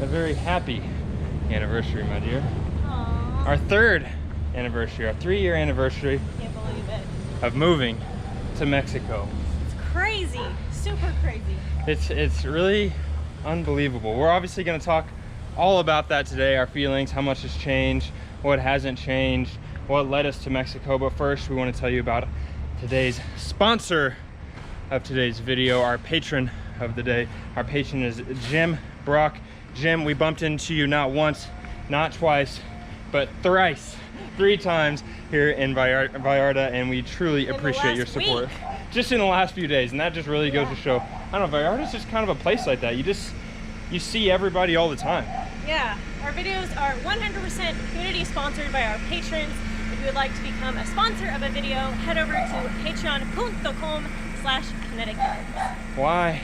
a very happy anniversary, my dear. Aww. Our 3rd anniversary, our 3-year anniversary. Can't believe it. Of moving to Mexico. It's crazy, super crazy. It's really unbelievable. We're obviously going to talk all about that today, our feelings, how much has changed, what hasn't changed, what led us to Mexico. But first, we want to tell you about today's sponsor of today's video, our patron of the day. Our patron is Jim Brock. Jim, we bumped into you not once, not twice, but thrice, 3 times here in Vallarta, and we truly appreciate your support. Week. Just in the last few days, and that just really goes to show, I don't know, Vallarta's just kind of a place like that. You see everybody all the time. Yeah, our videos are 100% community sponsored by our patrons. If you would like to become a sponsor of a video, head over to patreon.com/Kinetic. Why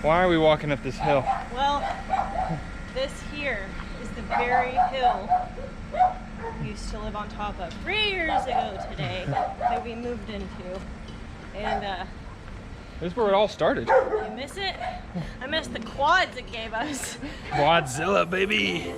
are we walking up this hill? Well, this here is the very hill we used to live on top of 3 years ago today that we moved into. And this is where it all started. you miss it? I miss the quads it gave us. Quadzilla, baby.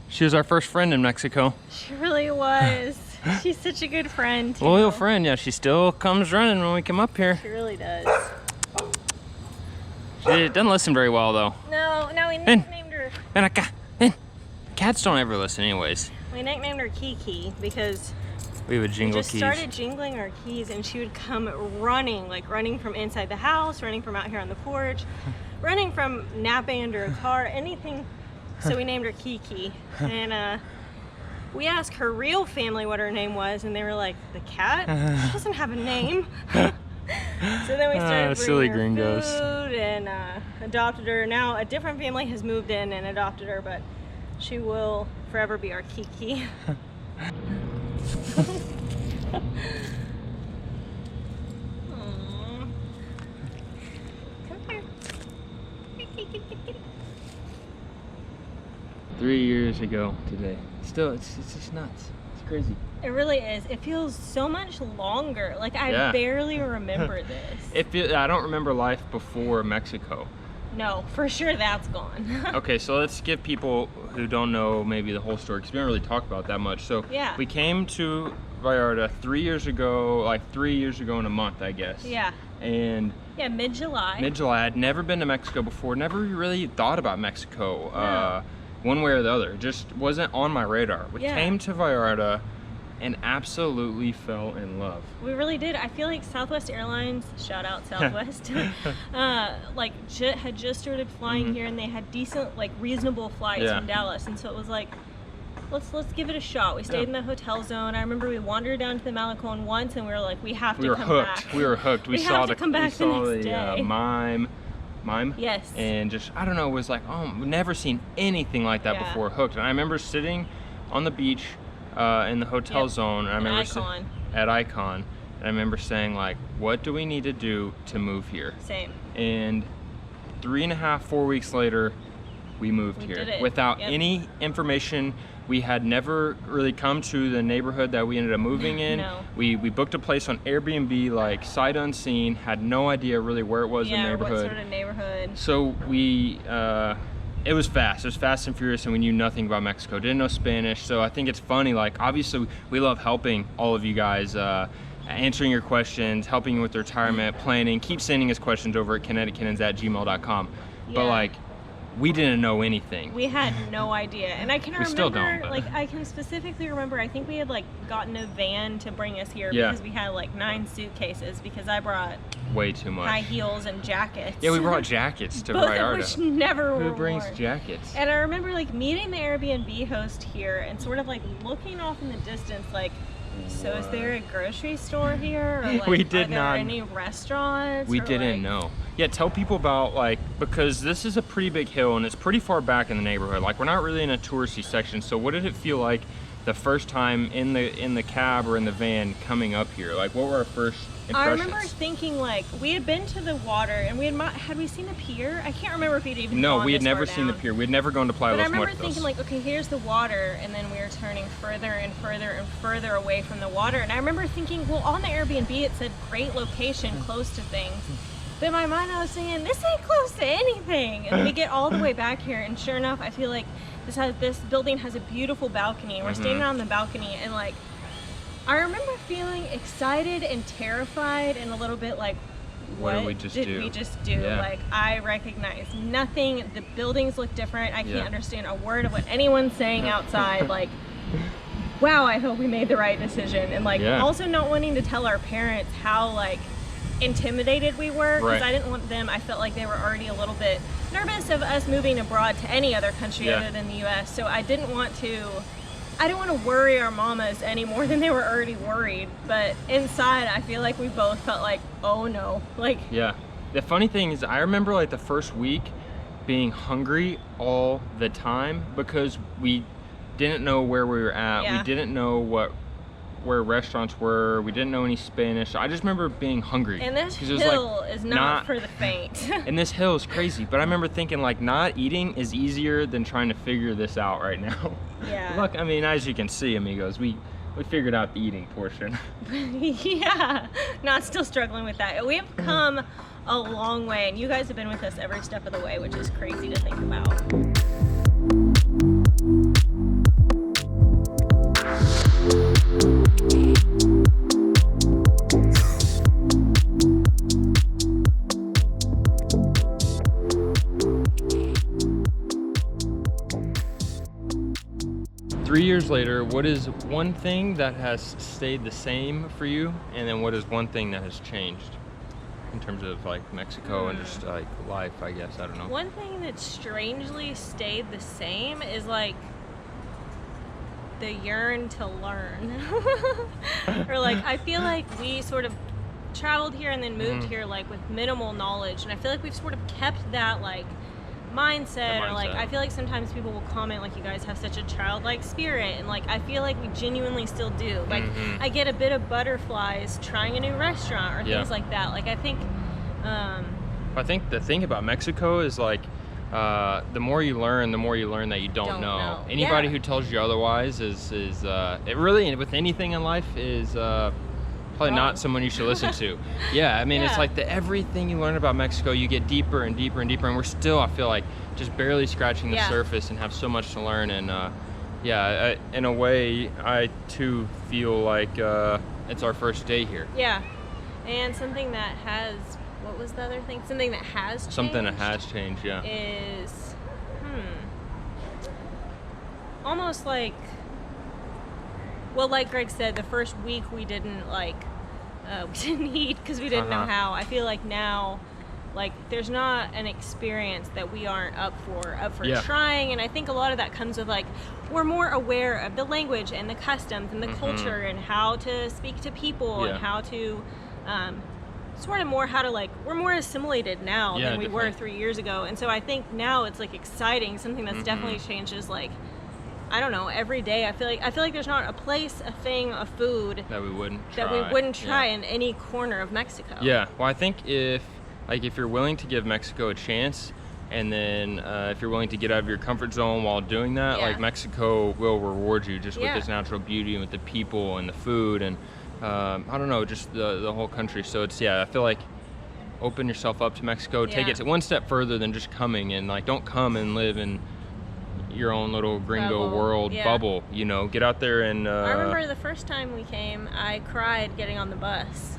She was our first friend in Mexico. She really was. She's such a good friend. Loyal friend, yeah. She still comes running when we come up here. She really does. She doesn't listen very well, though. No, we nicknamed her. Cats don't ever listen, anyways. We nicknamed her Kiki because we would jingle just keys. Started jingling our keys, and she would come running, like running from inside the house, running from out here on the porch, running from napping under a car, anything. So we named her Kiki, and we asked her real family what her name was, and they were like, "The cat? She doesn't have a name." So then we started silly bringing her gringos. food and adopted her. Now a different family has moved in and adopted her, but she will forever be our Kiki. Aww. Come here. 3 years ago today. Still, it's just nuts. It's crazy. It really is. It feels so much longer. Like I barely remember this. I don't remember life before Mexico. No, for sure that's gone. Okay, so let's give people who don't know maybe the whole story, because we don't really talk about that much. So we came to Vallarta 3 years ago, like 3 years ago in a month, I guess. Yeah. And yeah, mid-July. Mid-July. I'd never been to Mexico before. Never really thought about Mexico. No. One way or the other. It just wasn't on my radar. We came to Vallarta and absolutely fell in love. We really did. I feel like Southwest Airlines, shout out Southwest, had just started flying here, and they had decent, like reasonable flights from Dallas, and so it was like, let's give it a shot. We stayed in the hotel zone. I remember we wandered down to the Malecon once, and we were like, we have to come back. We were hooked. We saw the mime. Yes. And just, I don't know, it was like, oh, we've never seen anything like that before. Hooked. And I remember sitting on the beach in the hotel zone. And I remember at Icon. And I remember saying, like, what do we need to do to move here? Same. And 3.5, 4 weeks later, we moved here without any information. We had never really come to the neighborhood that we ended up moving in. No. We booked a place on Airbnb, like sight unseen, had no idea really where it was in the neighborhood. What sort of neighborhood. So we, it was fast. It was fast and furious, and we knew nothing about Mexico. Didn't know Spanish. So I think it's funny, like obviously we love helping all of you guys, answering your questions, helping you with retirement, planning. Keep sending us questions over at kinetickennons@gmail.com. But like, we didn't know anything. We had no idea. And I can remember, still don't, but. like I can specifically remember, I think we had like gotten a van to bring us here because we had like 9 suitcases, because I brought way too much. high heels and jackets. Yeah, we brought jackets to Both Vallarta. of which never were Who brings worn. jackets? And I remember like meeting the Airbnb host here and sort of like looking off in the distance like, so is there a grocery store here? Or like, We did are there not. any restaurants? We Or, didn't like, know. Yeah, tell people about, like, because this is a pretty big hill and it's pretty far back in the neighborhood. Like, we're not really in a touristy section. So what did it feel like the first time in the cab or in the van coming up here? Like, what were our first impressions? I remember thinking like we had been to the water and had we seen the pier? I can't remember if we'd even No, gone we had this never far seen the down. pier. We had never gone to Playa But I Los remember Muertos. thinking like, okay, here's the water, and then we were turning further and further and further away from the water. And I remember thinking, well, on the Airbnb it said great location, close to things. But in my mind I was saying, this ain't close to anything. And we get all the way back here, and sure enough, I feel like this building has a beautiful balcony. And we're standing on the balcony, and like, I remember feeling excited and terrified and a little bit like, what did we just do? we just do? Yeah. Like, I recognize nothing. The buildings look different. I Yeah. can't understand a word of what anyone's saying outside. Like, wow, I hope we made the right decision. And like, Yeah. also not wanting to tell our parents how like intimidated we were, because Right. I didn't want them, I felt like they were already a little bit nervous of us moving abroad to any other country Yeah. other than the US. So I didn't want to worry our mamas any more than they were already worried. But inside, I feel like we both felt like, oh no. Like, Yeah. The funny thing is, I remember like the first week being hungry all the time because we didn't know where we were at. Yeah. We didn't know where restaurants were. We didn't know any Spanish. I just remember being hungry. and this 'Cause it was, hill like, is not for the faint. And this hill is crazy, but I remember thinking like not eating is easier than trying to figure this out right now. Yeah. Look, I mean, as you can see, amigos, we figured out the eating portion. Yeah, not still struggling with that. We have come a long way, and you guys have been with us every step of the way, which is crazy to think about. 3 years later, what is one thing that has stayed the same for you, and then what is one thing that has changed in terms of like Mexico and just like life, I guess? I don't know. One thing that strangely stayed the same is like the yearn to learn. Or like, I feel like we sort of traveled here and then moved here like with minimal knowledge, and I feel like we've sort of kept that like mindset, or like, I feel like sometimes people will comment like, you guys have such a childlike spirit, and like I feel like we genuinely still do. Like I get a bit of butterflies trying a new restaurant or things like that. Like I think I think the thing about Mexico is like the more you learn that you don't know. Anybody who tells you otherwise is it really, with anything in life, is probably not someone you should listen to. Yeah, I mean, it's like everything you learn about Mexico, you get deeper and deeper and deeper, and we're still, I feel like, just barely scratching the surface and have so much to learn. And in a way, I too feel like it's our first day here. Yeah, and something that has, what was the other thing? Something that has changed. Something that has changed, is almost like, well, like Greg said, the first week we didn't like we didn't eat because we didn't know how. I feel like now, like, there's not an experience that we aren't up for trying, and I think a lot of that comes with like, we're more aware of the language and the customs and the culture and how to speak to people and how to sort of more how to like, we're more assimilated now than we were 3 years ago. And so I think now it's like exciting, something that's definitely changed is like, I don't know, every day I feel like there's not a place, a thing, a food that we wouldn't try in any corner of Mexico. Yeah, well, I think if you're willing to give Mexico a chance, and then if you're willing to get out of your comfort zone while doing that, like, Mexico will reward you just with its natural beauty and with the people and the food and I don't know, just the whole country. So it's, I feel like open yourself up to Mexico, take it one step further than just coming, and like, don't come and live in your own little gringo world bubble, you know, get out there and I remember the first time we came, I cried getting on the bus.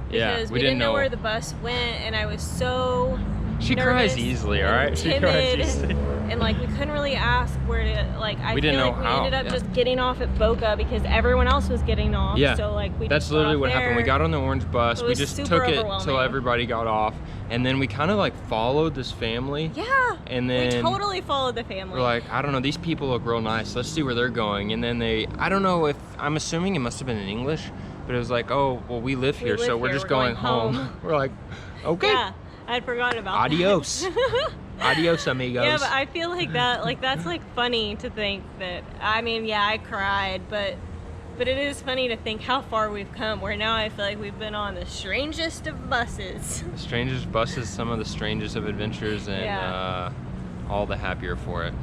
Yeah, because we didn't know where the bus went, and I was so She nervous cries easily, all right? She cries timid, easily. and like we couldn't really ask where to, like, I We feel didn't like know we how, ended up yeah. just getting off at Boca because everyone else was getting off. Yeah, So like we that's just got literally off what happened. We there. got on the orange bus. It We was just super took it till overwhelming. everybody got off, and then we kind of like followed this family. Yeah. And then we totally followed the family. we're like, I don't know, these people look real nice. Let's see where they're going. And then I don't know if, I'm assuming it must have been in English, but it was like, oh, well, we live here, so we're just going home. We're like, okay. Yeah, I'd forgotten about Adios. that. Adios, amigos. Yeah, but I feel like that, like that's like funny to think that. I mean, yeah, I cried, but it is funny to think how far we've come. Where now I feel like we've been on the strangest of buses. The strangest buses, some of the strangest of adventures, and Yeah. all the happier for it.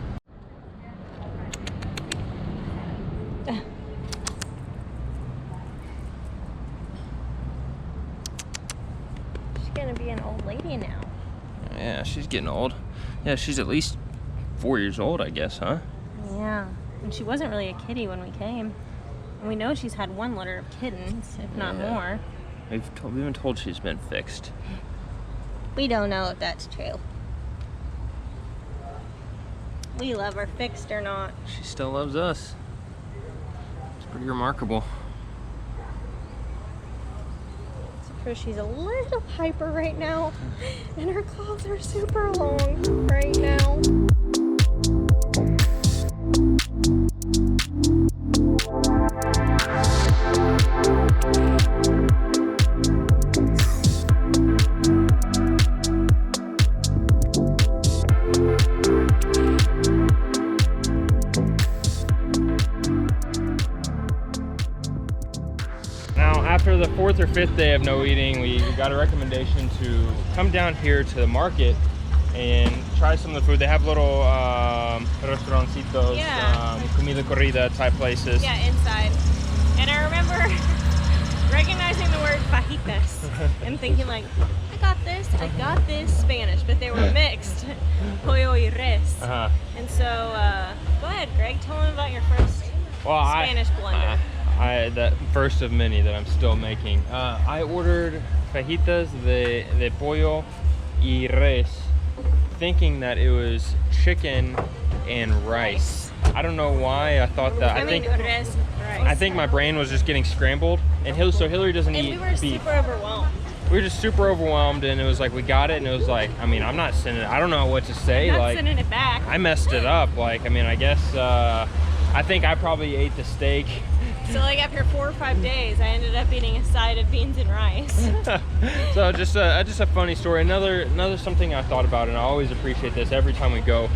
She's gonna be an old lady now. Yeah, she's getting old. Yeah, she's at least 4 years old, I guess, huh? Yeah, and she wasn't really a kitty when we came. And we know she's had one litter of kittens, if not Yeah. more. We've been told she's been fixed. We don't know if that's true. We love her, fixed or not. She still loves us. It's pretty remarkable. For she's a little hyper right now, and her claws are super long right now. Now, after the 4th or 5th day of no eating, we got a recommendation to come down here to the market and try some of the food. They have little restaurancitos, Yeah. comida corrida type places. Yeah, inside. And I remember recognizing the word fajitas and thinking like, I got this Spanish, but they were mixed, pollo y res. Uh-huh. And so, go ahead, Greg, tell them about your first Spanish blunder. The first of many that I'm still making. I ordered fajitas de pollo y res, thinking that it was chicken and rice. I don't know why I thought that. I mean, res, rice. I think my brain was just getting scrambled. And Hillary doesn't And eat we were beef. super overwhelmed. We were just super overwhelmed, and it was like we got it, and it was like, I mean, I'm not sending. I don't know what to say. Not like, sending it back. I messed it up. Like, I mean, I guess I think I probably ate the steak. So like after 4 or 5 days, I ended up eating a side of beans and rice. So just a funny story. Another something I thought about, and I always appreciate this every time we go.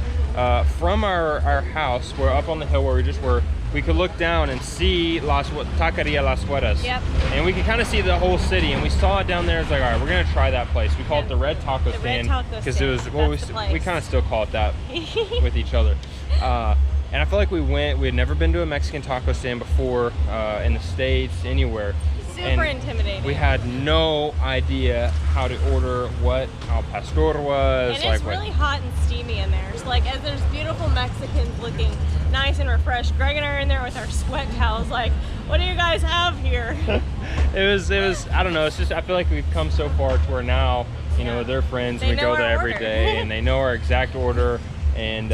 From our house, we're up on the hill where we just were. We could look down and see Taqueria Las Hueras. Yep. And we could kind of see the whole city. And we saw it down there. It's like, all right, we're gonna try that place. We call it the Red Taco Stand because it was we kind of still call it that with each other. And I feel like we had never been to a Mexican taco stand before in the States, anywhere. Super intimidating. We had no idea how to order what al pastor was. And it's really hot and steamy in there. So like as there's beautiful Mexicans looking nice and refreshed, Greg and I are in there with our sweat towels like, what do you guys have here? it was I don't know, it's just I feel like we've come so far to where now, you know, they're friends, we go there every day and they know our exact order, and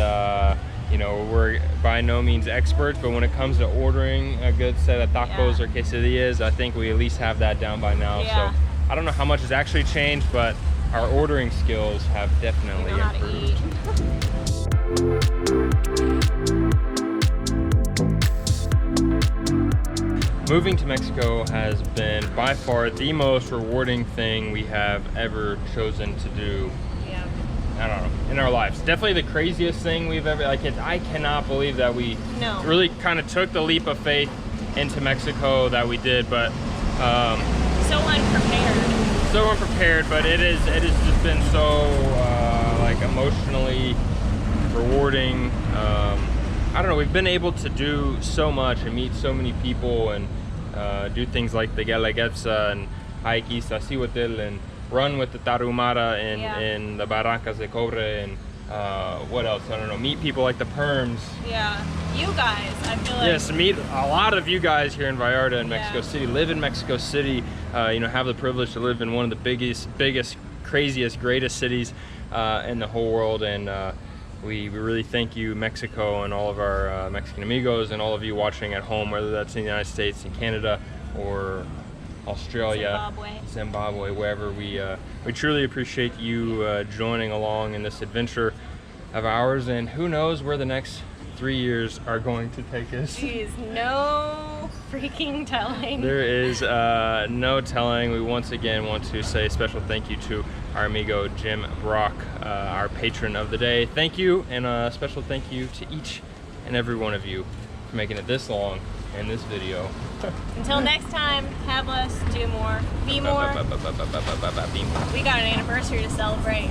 you know, we're by no means experts, but when it comes to ordering a good set of tacos or quesadillas, I think we at least have that down by now. Yeah. So I don't know how much has actually changed, but our ordering skills have definitely We know how to improved. eat. Moving to Mexico has been by far the most rewarding thing we have ever chosen to do. I don't know, in our lives. Definitely the craziest thing we've ever, I cannot believe that we really kind of took the leap of faith into Mexico that we did, but so unprepared. So unprepared, but it has just been so like emotionally rewarding. I don't know, we've been able to do so much and meet so many people and do things like the Guelaguetza and hike Iztaccíhuatl and run with the Tarahumara in the Barrancas de Cobre, and what else? I don't know. Meet people like the Perms. Yeah, you guys. I feel like. Yes, meet a lot of you guys here in Vallarta in Mexico City. Live in Mexico City. You know, have the privilege to live in one of the biggest, craziest, greatest cities. in the whole world. And we really thank you, Mexico, and all of our Mexican amigos, and all of you watching at home, whether that's in the United States, in Canada, or Australia, Zimbabwe, wherever. We truly appreciate you joining along in this adventure of ours, and who knows where the next 3 years are going to take us. Jeez, no freaking telling. There is no telling. We once again want to say a special thank you to our amigo Jim Brock, our patron of the day. Thank you, and a special thank you to each and every one of you for making it this long in this video. Until next time, have less, do more, be more. Be more. We got an anniversary to celebrate.